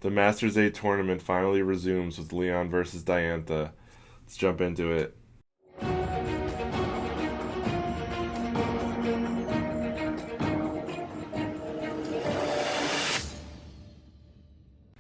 The Masters 8 tournament finally resumes with Leon versus Diantha. Let's jump into it.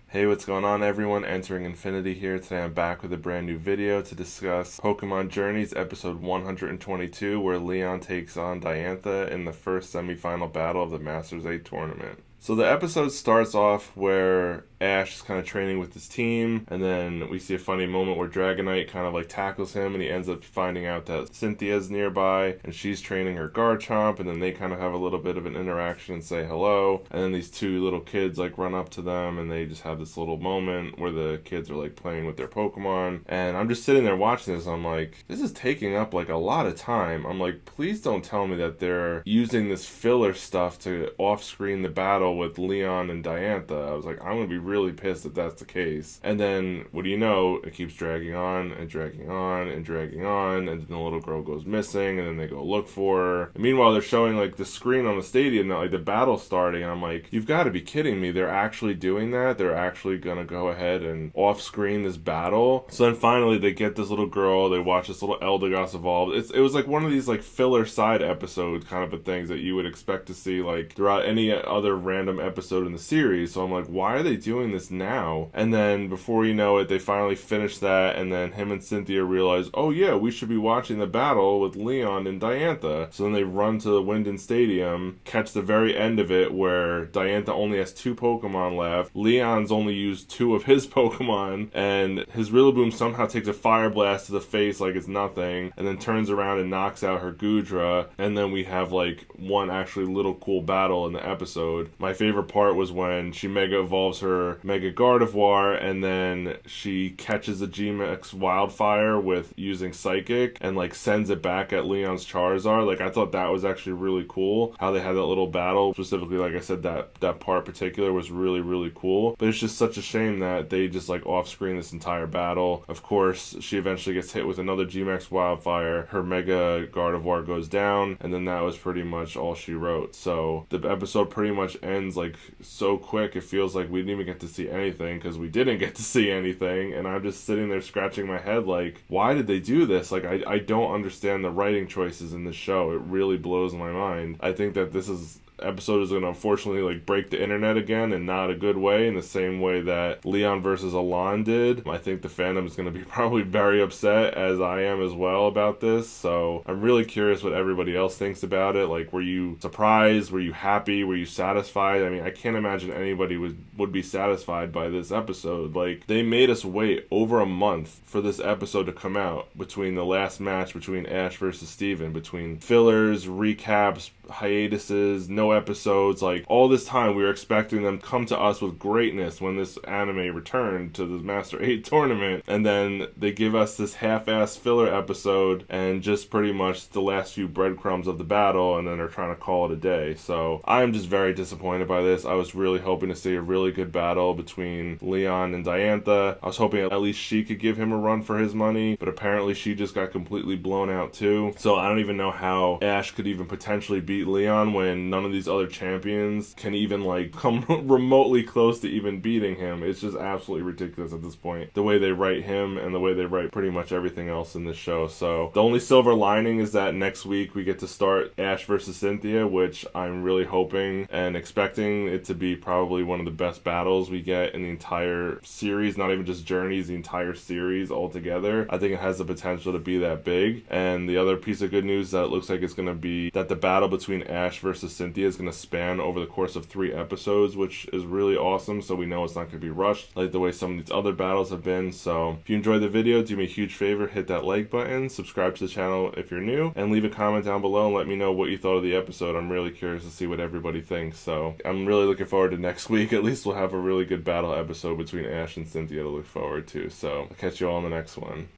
Hey, what's going on everyone? Entering Infinity here. Today I'm back with a brand new video to discuss Pokemon Journeys episode 122, where Leon takes on Diantha in the first semifinal battle of the Masters 8 tournament. So the episode starts off where Ash is kind of training with his team, and then we see a funny moment where Dragonite kind of like tackles him, and he ends up finding out that Cynthia's nearby, and she's training her Garchomp, and then they kind of have a little bit of an interaction and say hello, and then these two little kids like run up to them, and they just have this little moment where the kids are like playing with their Pokemon, and I'm just sitting there watching this, I'm like, this is taking up like a lot of time. I'm like, please don't tell me that they're using this filler stuff to off-screen the battle with Leon and Diantha. I was like, I'm gonna be really pissed if that's the case. And then what do you know, it keeps dragging on and dragging on and dragging on, and then the little girl goes missing, and then they go look for her. And meanwhile, they're showing like the screen on the stadium that like the battle's starting, and I'm like, you've got to be kidding me. They're actually doing that. They're actually gonna go ahead and off screen this battle. So then finally they get this little girl, they watch this little Eldegoss evolve. It was like one of these like filler side episode kind of a things that you would expect to see like throughout any other random episode in the series. So I'm like, why are they doing this now? And then before you know it, they finally finish that, and then him and Cynthia realize, oh yeah, we should be watching the battle with Leon and Diantha. So then they run to the Winden Stadium, catch the very end of it where Diantha only has 2 Pokemon left. Leon's only used 2 of his Pokemon, and his Rillaboom somehow takes a Fire Blast to the face like it's nothing, and then turns around and knocks out her Goodra, and then we have like one actually little cool battle in the episode. My favorite part was when she Mega Evolves her Mega Gardevoir, and then she catches a G-Max Wildfire with using Psychic, and like sends it back at Leon's Charizard. Like, I thought that was actually really cool, how they had that little battle. Specifically, like I said, that part particular was really, really cool. But it's just such a shame that they just like off-screen this entire battle. Of course, she eventually gets hit with another G-Max Wildfire, her Mega Gardevoir goes down, and then that was pretty much all she wrote. So the episode pretty much ends like so quick, it feels like we didn't even get to see anything, because we didn't get to see anything, and I'm just sitting there scratching my head like, why did they do this? Like, I don't understand the writing choices in this show. It really blows my mind. I think that this episode is going to unfortunately like break the internet again, and not a good way, in the same way that Leon versus Alon did. I think the fandom is going to be probably very upset, as I am as well, about this. So I'm really curious what everybody else thinks about it. Like, were you surprised? Were you happy? Were you satisfied? I mean, I can't imagine anybody would be satisfied by this episode. Like, they made us wait over a month for this episode to come out, between the last match between Ash versus Steven, between fillers, recaps, hiatuses, no episodes. Like, all this time we were expecting them to come to us with greatness when this anime returned to the Master 8 tournament, and then they give us this half-ass filler episode and just pretty much the last few breadcrumbs of the battle, and then they're trying to call it a day. So I'm just very disappointed by this. I was really hoping to see a really good battle between Leon and Diantha. I was hoping at least she could give him a run for his money, but apparently she just got completely blown out too. So I don't even know how Ash could even potentially beat Leon when none of these other champions can even like come remotely close to even beating him. It's just absolutely ridiculous at this point, the way they write him and the way they write pretty much everything else in this show. So the only silver lining is that next week we get to start Ash versus Cynthia, which I'm really hoping and expecting it to be probably one of the best battles we get in the entire series, not even just Journeys, the entire series altogether. I think it has the potential to be that big. And the other piece of good news is that it looks like it's going to be that the battle between Ash versus Cynthia is going to span over the course of 3 episodes, which is really awesome. So we know it's not going to be rushed like the way some of these other battles have been. So if you enjoyed the video, do me a huge favor, hit that like button, subscribe to the channel if you're new, and leave a comment down below and let me know what you thought of the episode. I'm really curious to see what everybody thinks. So I'm really looking forward to next week. At least we'll have a really good battle episode between Ash and Cynthia to look forward to. So I'll catch you all in the next one.